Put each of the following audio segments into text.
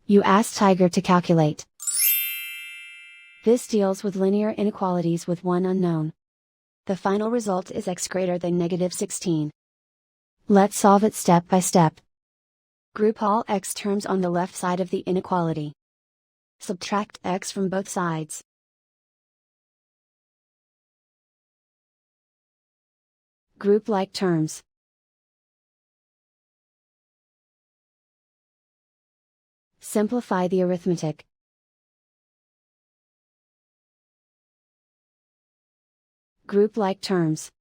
You ask Tiger to calculate. This deals with linear inequalities with one unknown. The final result is x greater than -16. Let's solve it step by step. Group all x terms on the left side of the inequality. Subtract x from both sides. Group like terms. Simplify the arithmetic. Group like terms.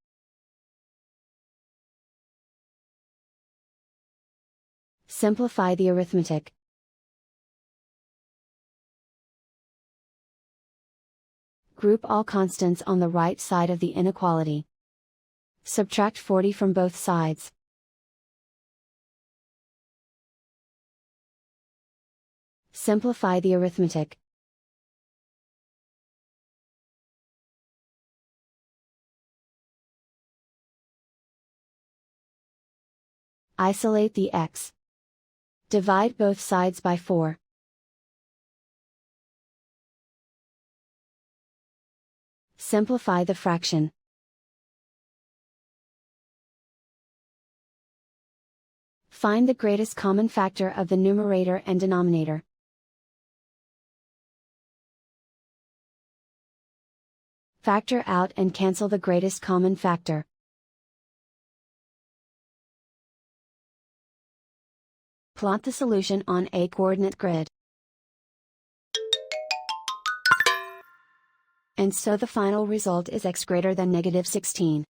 Simplify the arithmetic. Group all constants on the right side of the inequality. Subtract 40 from both sides. Simplify the arithmetic. Isolate the x. Divide both sides by 4. Simplify the fraction. Find the greatest common factor of the numerator and denominator. Factor out and cancel the greatest common factor. Plot the solution on a coordinate grid. And so the final result is x greater than -16.